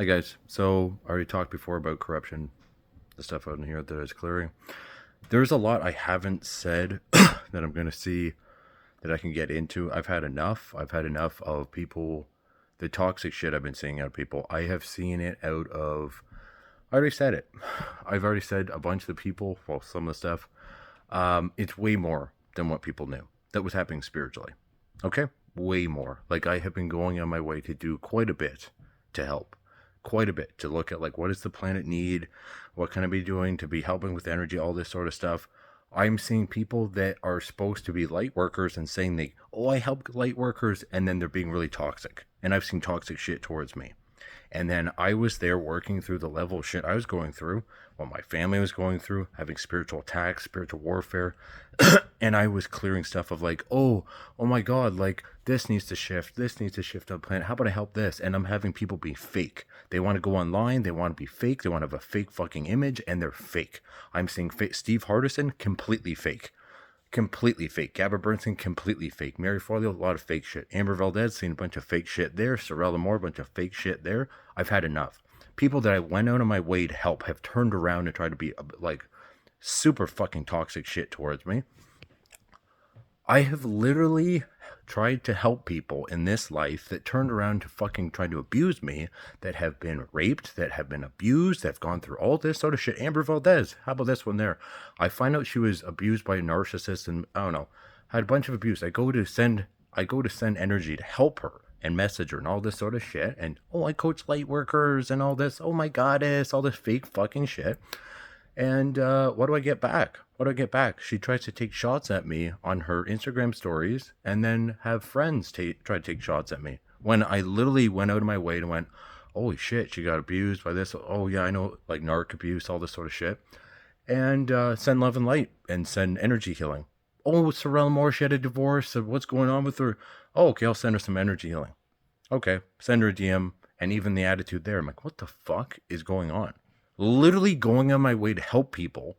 Hi guys. So I already talked before about corruption, the stuff out in here that is clearing. There's a lot I haven't said that I'm going to see that I can get into. I've had enough. I've had enough of people, the toxic shit I've been seeing out of people. I have seen it out of, I already said it. I've already said a bunch of the people, well, some of the stuff. It's way more than what people knew that was happening spiritually. Okay? Way more. Like I have been going on my way to do quite a bit to help. Quite a bit to look at, like, what does the planet need? What can I be doing to be helping with energy, all this sort of stuff. I'm seeing people that are supposed to be light workers and saying I help light workers, and then they're being really toxic. And I've seen toxic shit towards me. And then I was there working through the level of shit I was going through, what my family was going through, having spiritual attacks, spiritual warfare. And I was clearing stuff of like, oh my God, like this needs to shift on the planet. How about I help this? And I'm having people be fake. They want to go online, they want to be fake, they want to have a fake fucking image, and they're fake. I'm seeing Steve Hardison, completely fake. Completely fake. Gabba Bernstein, completely fake. Mary Forleo, a lot of fake shit. Amber Valdez, seen a bunch of fake shit there. Sorella Moore, a bunch of fake shit there. I've had enough. People that I went out of my way to help have turned around and tried to be like super fucking toxic shit towards me. I have literally tried to help people in this life that turned around to fucking try to abuse me, that have been raped, that have been abused, that have gone through all this sort of shit. Amber Valdez, how about this one there? I find out she was abused by a narcissist and I don't know, had a bunch of abuse. I go to send energy to help her and message her and all this sort of shit. And I coach light workers and all this. Oh my goddess, all this fake fucking shit. And what do I get back? She tries to take shots at me on her Instagram stories and then have friends try to take shots at me. When I literally went out of my way and went, holy shit, she got abused by this. Oh yeah, I know, like narc abuse, all this sort of shit. And send love and light and send energy healing. Oh, Sorella Moore, she had a divorce. What's going on with her? Oh, okay, I'll send her some energy healing. Okay, send her a DM. And even the attitude there, I'm like, what the fuck is going on? Literally going on my way to help people,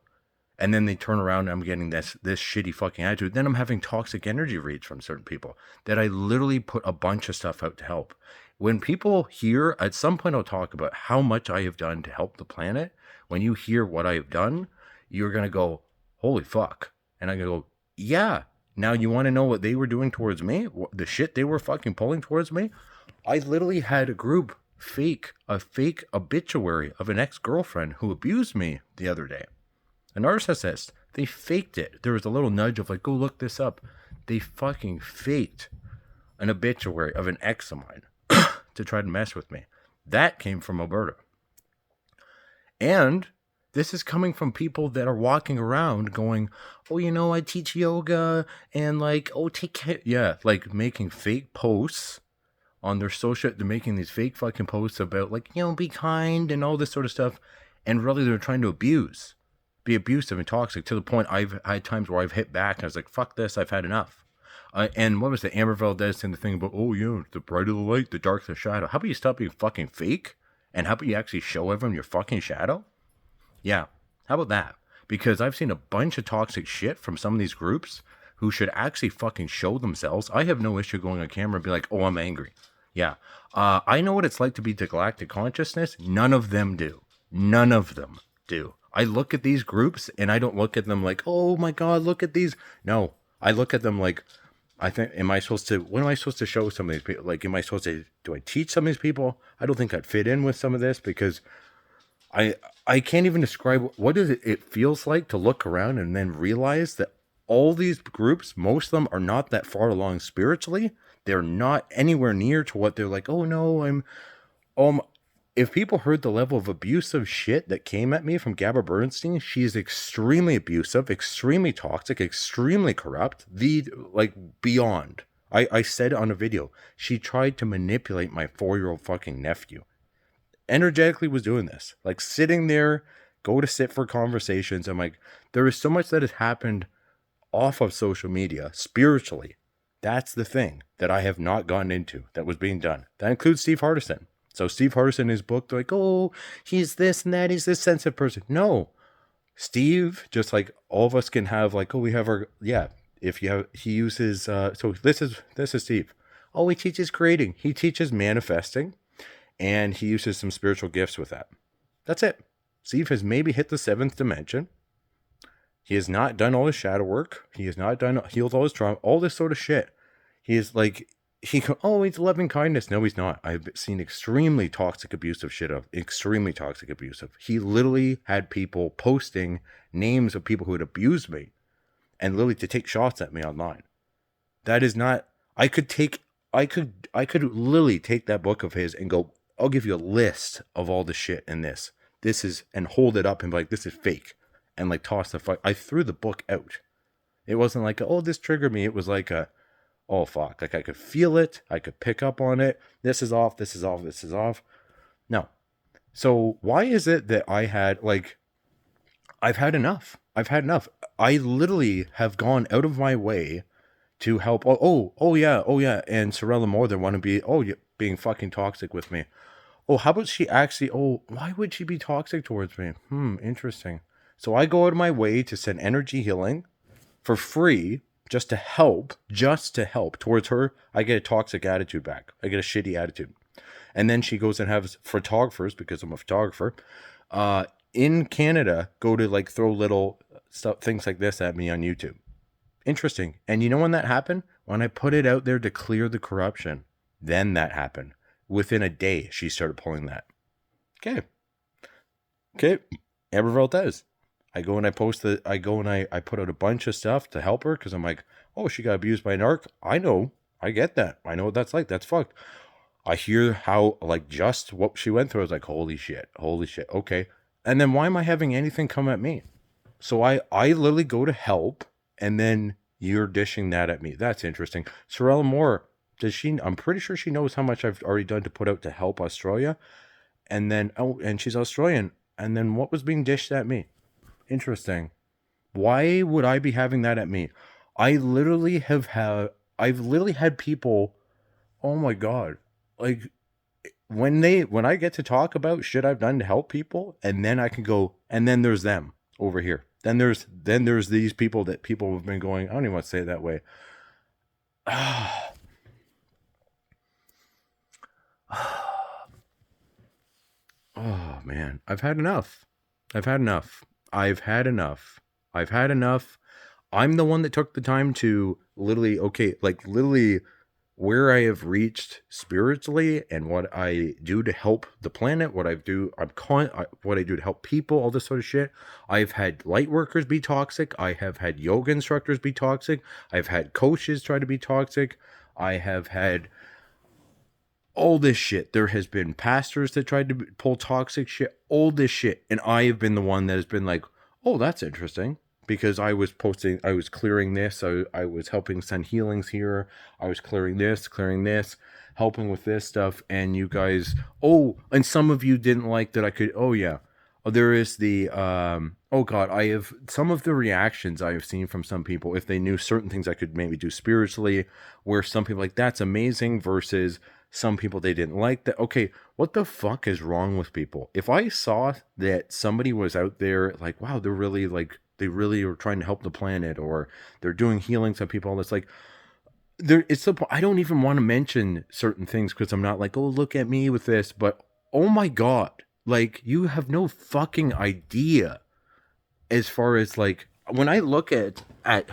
and then they turn around and I'm getting this shitty fucking attitude. Then I'm having toxic energy reads from certain people that I literally put a bunch of stuff out to help. When people hear, at some point I'll talk about how much I have done to help the planet. When you hear what I have done, you're going to go, holy fuck. And I'm going to go, yeah. Now you want to know what they were doing towards me? The shit they were fucking pulling towards me? I literally had a group a fake obituary of an ex-girlfriend who abused me the other day. A narcissist. They faked it. There was a little nudge of like, go look this up. They fucking faked an obituary of an ex of mine to try to mess with me. That came from Alberta. And this is coming from people that are walking around going, oh, I teach yoga and like, take care. Yeah, like making fake posts on their social. They're making these fake fucking posts about like, be kind and all this sort of stuff. And really they're trying to be abusive and toxic to the point I've had times where I've hit back and I was like, fuck this, I've had enough. And what was the Amber Valdez saying the thing about, the brighter the light, the darker the shadow. How about you stop being fucking fake? And how about you actually show everyone your fucking shadow? Yeah, how about that? Because I've seen a bunch of toxic shit from some of these groups who should actually fucking show themselves. I have no issue going on camera and be like, I'm angry. Yeah. I know what it's like to be the galactic consciousness. None of them do. I look at these groups and I don't look at them like, oh my God, look at these. No, I look at them like, what am I supposed to show some of these people? Like, do I teach some of these people? I don't think I'd fit in with some of this because I can't even describe what it feels like to look around and then realize that all these groups, most of them are not that far along spiritually. They're not anywhere near to what they're like, oh no, if people heard the level of abusive shit that came at me from Gabba Bernstein, she is extremely abusive, extremely toxic, extremely corrupt, beyond. I said on a video, she tried to manipulate my 4-year-old fucking nephew. Energetically was doing this, like sitting there, go to sit for conversations. I'm like, there is so much that has happened off of social media spiritually. That's the thing that I have not gotten into that was being done. That includes Steve Hardison. So Steve Hardison in his book, they're like, he's this and that, he's this sensitive person. No, Steve, just like all of us can have like, we have our, he uses, so this is Steve. He teaches creating, he teaches manifesting, and he uses some spiritual gifts with that. That's it. Steve has maybe hit the 7th dimension. He has not done all his shadow work. He has not healed all his trauma, all this sort of shit. He is like, he's loving kindness. No, he's not. I've seen extremely toxic, abusive shit of extremely toxic, abusive. He literally had people posting names of people who had abused me and literally to take shots at me online. That is not, I could literally take that book of his and go, I'll give you a list of all the shit in this. This is, and hold it up and be like, this is fake. And like toss the fuck. I threw the book out. It wasn't like, oh, this triggered me. It was like oh fuck. Like I could feel it. I could pick up on it. This is off. This is off. This is off. No. So why is it that I've had enough? I've had enough. I literally have gone out of my way to help. Oh yeah. And Sorella Moore, they want to be, being fucking toxic with me. Oh, how about she actually, why would she be toxic towards me? Interesting. So I go out of my way to send energy healing for free just to help towards her. I get a toxic attitude back. I get a shitty attitude. And then she goes and has photographers, because I'm a photographer, in Canada, go to like throw little stuff, things like this at me on YouTube. Interesting. And you know when that happened? When I put it out there to clear the corruption. Then that happened. Within a day, she started pulling that. Okay. Amber Valdez. I go and I put out a bunch of stuff to help her because I'm like, oh, she got abused by a narc. I know. I get that. I know what that's like. That's fucked. I hear how, like, just what she went through. I was like, holy shit. Okay. And then why am I having anything come at me? So I literally go to help, and then you're dishing that at me. That's interesting. Sorella Moore, I'm pretty sure she knows how much I've already done to put out to help Australia. And then, and she's Australian. And then what was being dished at me? Interesting. Why would I be having that at me? I've literally had people, oh my God, like when I get to talk about shit I've done to help people, and then I can go, and then there's them over here. Then there's these people that people have been going, I don't even want to say it that way. Oh man, I've had enough. I'm the one that took the time to literally where I have reached spiritually and what I do to help the planet, what I do to help people, all this sort of shit. I've had light workers be toxic. I have had yoga instructors be toxic. I've had coaches try to be toxic. I have had all this shit. There has been pastors that tried to pull toxic shit, all this shit. And I have been the one that has been like, oh, that's interesting. Because I was clearing this. I was helping send healings here. I was clearing this, helping with this stuff. And you guys, and some of you didn't like that I could, there is the, I have some of the reactions I have seen from some people, if they knew certain things I could maybe do spiritually, where some people like, that's amazing, versus some people, they didn't like that. Okay, what the fuck is wrong with people? If I saw that somebody was out there like, wow, they're really like, they really are trying to help the planet, or they're doing healings on people, that's like, I don't even want to mention certain things because I'm not like, oh, look at me with this, but oh my God, like, you have no fucking idea as far as like, when I look at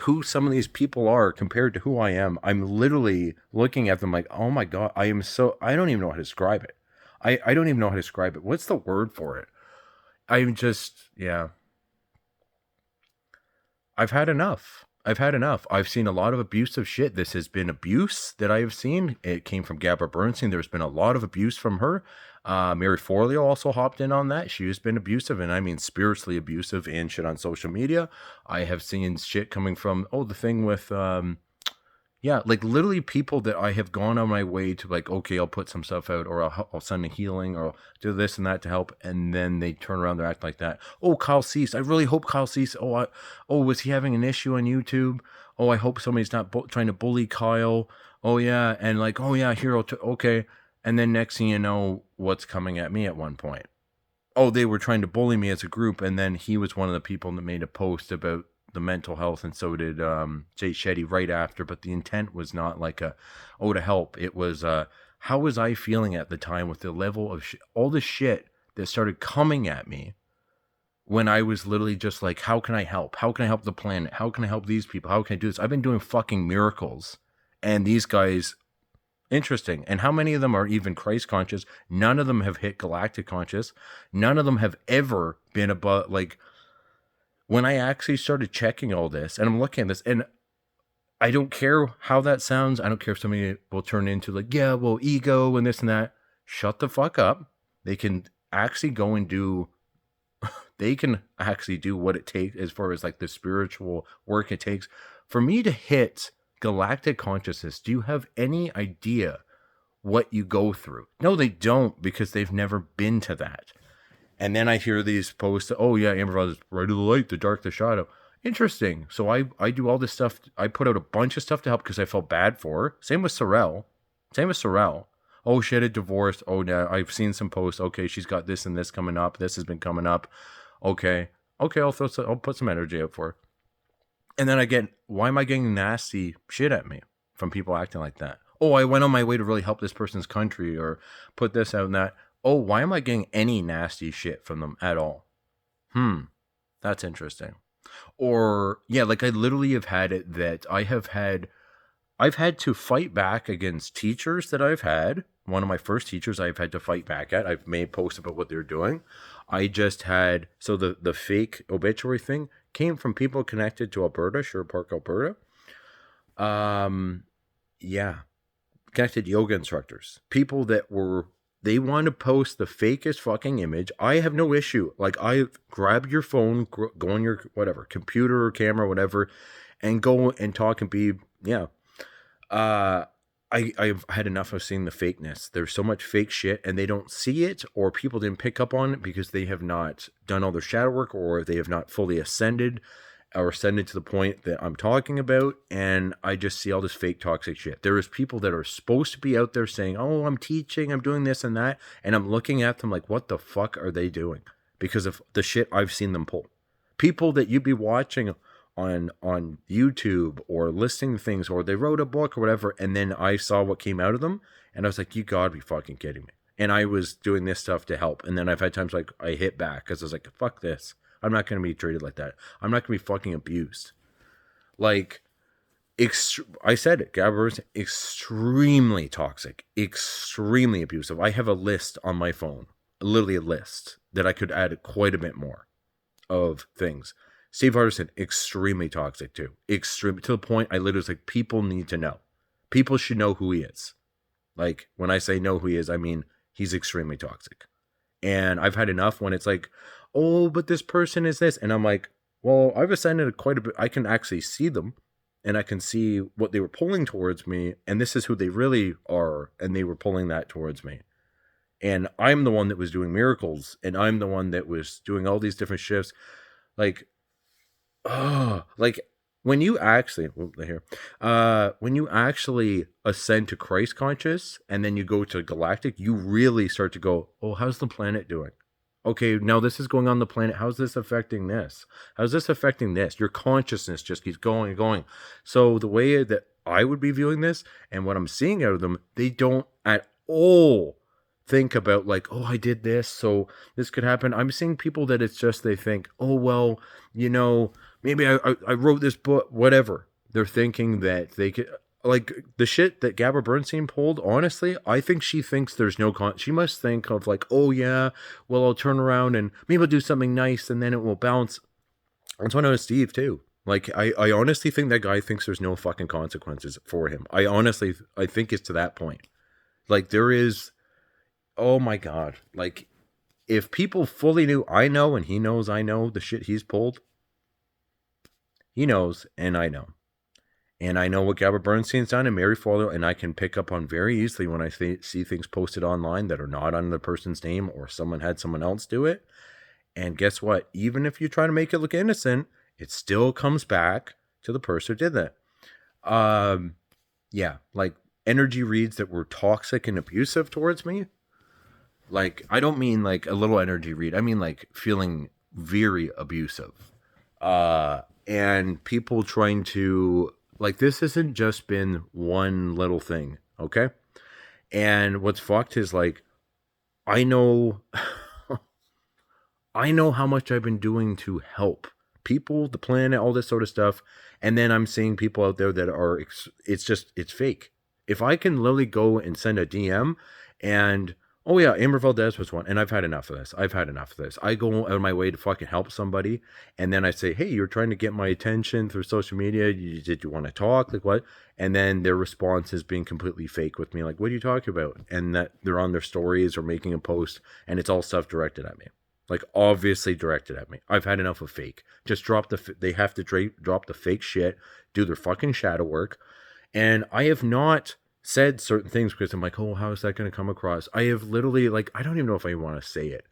who some of these people are compared to who I am, I'm literally looking at them like, oh my God, I don't even know how to describe it. I don't even know how to describe it. What's the word for it? I'm just, yeah. I've had enough. I've seen a lot of abusive shit. This has been abuse that I have seen. It came from Gabby Bernstein. There's been a lot of abuse from her. Mary Forleo also hopped in on that. She has been abusive, and I mean spiritually abusive, and shit on social media. I have seen shit coming from, the thing with, like literally people that I have gone on my way to, like, okay, I'll put some stuff out, or I'll send a healing, or I'll do this and that to help, and then they turn around, they act like that. Oh, Kyle Cease, I really hope Kyle Cease, was he having an issue on YouTube? Oh, I hope somebody's not trying to bully Kyle. Oh yeah, and like, oh yeah, Hero, okay, and then next thing you know, what's coming at me at one point? Oh, they were trying to bully me as a group, and then he was one of the people that made a post about the mental health, and so did Jay Shetty right after, but the intent was not like to help. It was How was I feeling at the time with the level of all the shit that started coming at me when I was literally just like, how can I help? How can I help the planet? How can I help these people? How can I do this? I've been doing fucking miracles. And these guys, interesting. And how many of them are even Christ conscious? None of them have hit galactic conscious. None of them have ever been above, like, when I actually started checking all this and I'm looking at this, and I don't care how that sounds. I don't care if somebody will turn into like, yeah, well, ego and this and that. Shut the fuck up. They can actually go and do, they can actually do what it takes as far as like the spiritual work it takes for me to hit galactic consciousness. Do you have any idea what you go through? No, they don't, because they've never been to that. And then I hear these posts, oh yeah, Amber Rose, right of the light, the dark, the shadow. Interesting. So I do all this stuff. I put out a bunch of stuff to help because I felt bad for her. Same with Sorrel. Oh, she had a divorce. Oh, now I've seen some posts. Okay, she's got this and this coming up. This has been coming up. Okay, I'll put some energy out for her. And then why am I getting nasty shit at me from people acting like that? Oh, I went on my way to really help this person's country or put this out and that. Oh, why am I getting any nasty shit from them at all? That's interesting. Or yeah, like I literally have had it that I've had to fight back against teachers that I've had. One of my first teachers I've had to fight back at. I've made posts about what they're doing. I just had, so the fake obituary thing came from people connected to Alberta, Sherwood Park, Alberta. Yeah, connected yoga instructors, people that they want to post the fakest fucking image. I have no issue. Like, I grab your phone, go on your whatever computer or camera, whatever, and go and talk and be, yeah. I've had enough of seeing the fakeness. There's so much fake shit, and they don't see it, or people didn't pick up on it because they have not done all their shadow work, or they have not fully ascended to the point that I'm talking about. And I just see all this fake toxic shit. There is people that are supposed to be out there saying, oh, I'm teaching, I'm doing this and that. And I'm looking at them like, what the fuck are they doing? Because of the shit I've seen them pull. People that you'd be watching on YouTube or listening to things, or they wrote a book or whatever. And then I saw what came out of them. And I was like, you gotta be fucking kidding me. And I was doing this stuff to help. And then I've had times like I hit back because I was like, fuck this. I'm not going to be treated like that. I'm not going to be fucking abused. Like, I said it, Gabbers, extremely toxic, extremely abusive. I have a list on my phone, literally a list, that I could add quite a bit more of things. Steve Hardison, extremely toxic too. Extreme, to the point I literally was like, people need to know. People should know who he is. Like, when I say know who he is, I mean, he's extremely toxic. And I've had enough when it's like, oh, but this person is this. And I'm like, well, I've ascended quite a bit. I can actually see them, and I can see what they were pulling towards me. And this is who they really are. And they were pulling that towards me. And I'm the one that was doing miracles. And I'm the one that was doing all these different shifts. Like, when you actually, when you actually ascend to Christ conscious and then you go to galactic, you really start to go, oh, how's the planet doing? Okay, now this is going on the planet. How's this affecting this? How's this affecting this? Your consciousness just keeps going and going. So the way that I would be viewing this and what I'm seeing out of them, they don't at all think about like, oh, I did this, so this could happen. I'm seeing people that it's just, they think, oh, well, maybe I wrote this book, whatever. They're thinking that they could, like the shit that Gabba Bernstein pulled, honestly, I think she thinks there's no she must think of like, oh yeah, well, I'll turn around and maybe I'll do something nice and then it will bounce. That's what I know Steve too. Like, I honestly think that guy thinks there's no fucking consequences for him. I think it's to that point. Like, there is, oh my God. Like, if people fully knew, I know, and he knows I know the shit he's pulled. He knows, and I know. And I know what Gabba Bernstein's done and Mary Forleo, and I can pick up on very easily when I see things posted online that are not under the person's name, or someone had someone else do it. And guess what? Even if you try to make it look innocent, it still comes back to the person who did that. Yeah, like energy reads that were toxic and abusive towards me. Like, I don't mean like a little energy read. I mean like feeling very abusive. And people trying to, like, this hasn't just been one little thing, okay? And what's fucked is like, I know, I know how much I've been doing to help people, the planet, all this sort of stuff. And then I'm seeing people out there that are, it's fake. If I can literally go and send a DM and, oh yeah, Amber Valdez was one, and I've had enough of this. I go out of my way to fucking help somebody, and then I say, hey, you're trying to get my attention through social media. Did you want to talk? Like what? And then their response is being completely fake with me. Like, what are you talking about? And that they're on their stories or making a post, and it's all stuff directed at me. Like obviously directed at me. I've had enough of fake. Just they have to drop the fake shit, do their fucking shadow work. And I have not said certain things because I'm like, oh, how is that going to come across? I have literally, like, I don't even know if I want to say it,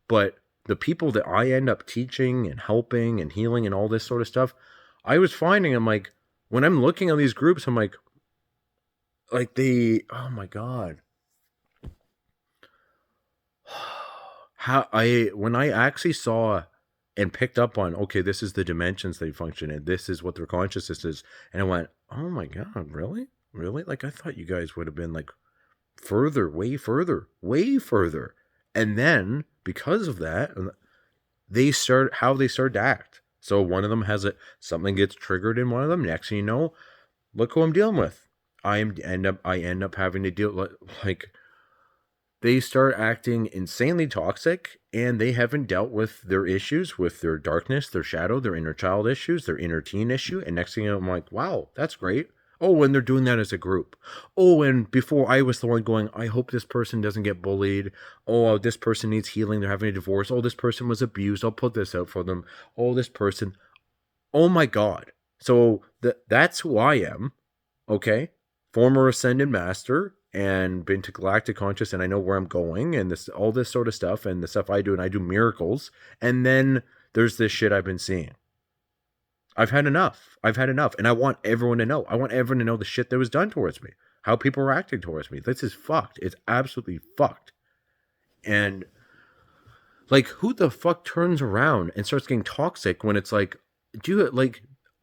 but the people that I end up teaching and helping and healing and all this sort of stuff, I was finding, I'm like, when I'm looking at these groups, I'm like oh my God. When I actually saw and picked up on, okay, this is the dimensions they function in, this is what their consciousness is, and I went, oh my God, really? Like I thought you guys would have been like further, way further. And then because of that, they start to act. So one of them has something gets triggered in one of them. Next thing you know, look who I'm dealing with. I end up having to deal like they start acting insanely toxic, and they haven't dealt with their issues, with their darkness, their shadow, their inner child issues, their inner teen issue. And next thing you know, I'm like, wow, that's great. Oh, and they're doing that as a group. Oh, and before I was the one going, I hope this person doesn't get bullied. Oh, this person needs healing. They're having a divorce. Oh, this person was abused. I'll put this out for them. Oh, this person. Oh my God. So that's who I am. Okay. Former Ascended Master and been to Galactic Conscious, and I know where I'm going and all this sort of stuff and the stuff I do, and I do miracles. And then there's this shit I've been seeing. I've had enough. And I want everyone to know. I want everyone to know the shit that was done towards me. How people were acting towards me. This is fucked. It's absolutely fucked. And like, who the fuck turns around and starts getting toxic when it's like,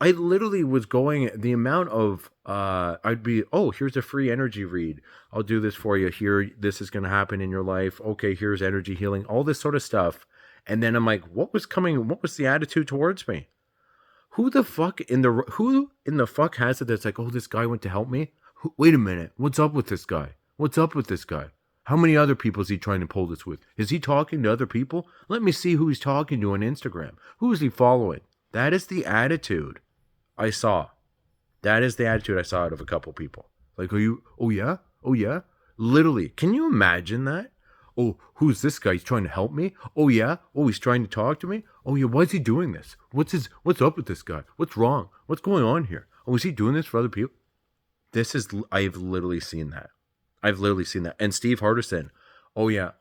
I literally was going, the amount of, I'd be, oh, here's a free energy read. I'll do this for you here. This is going to happen in your life. Okay, here's energy healing, all this sort of stuff. And then I'm like, what was the attitude towards me? Who in the fuck has it that's like, oh, this guy went to help me? Wait a minute. What's up with this guy? How many other people is he trying to pull this with? Is he talking to other people? Let me see who he's talking to on Instagram. Who is he following? That is the attitude I saw. Out of a couple people. Like, oh yeah? Literally, can you imagine that? Oh, who's this guy? He's trying to help me? Oh yeah? Oh, he's trying to talk to me? Oh yeah, why is he doing this? What's up with this guy? What's wrong? What's going on here? Oh, is he doing this for other people? I've literally seen that. And Steve Hardison, oh yeah,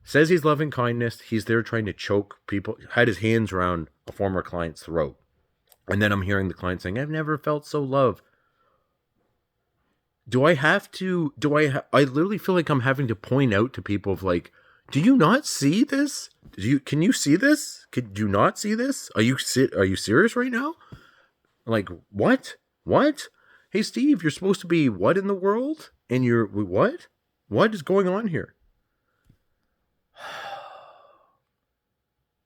says he's loving kindness. He's there trying to choke people, had his hands around a former client's throat. And then I'm hearing the client saying, I've never felt so loved. I literally feel like I'm having to point out to people of like, do you not see this? Can you see this? Do you not see this? Are you serious right now? Like, what? Hey, Steve, you're supposed to be what in the world? And you're, what? What is going on here?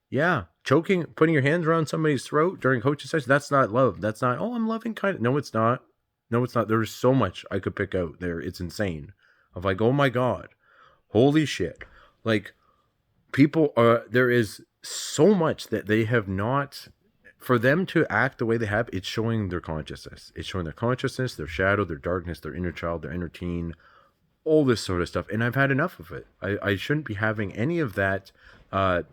Yeah, choking, putting your hands around somebody's throat during coaching session, that's not love. That's not, oh, I'm loving kind. No, it's not. There's so much I could pick out there. It's insane. Of like, oh my God, holy shit. Like, people there is so much that they have not, for them to act the way they have, it's showing their consciousness. It's showing their consciousness, their shadow, their darkness, their inner child, their inner teen, all this sort of stuff. And I've had enough of it. I shouldn't be having any of that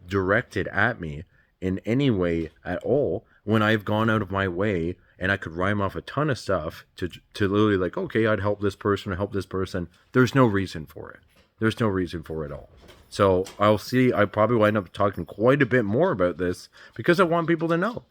directed at me in any way at all when I've gone out of my way and I could rhyme off a ton of stuff to literally like, okay, I'd help this person or help this person. There's no reason for it. There's no reason for it all. So I probably will end up talking quite a bit more about this because I want people to know.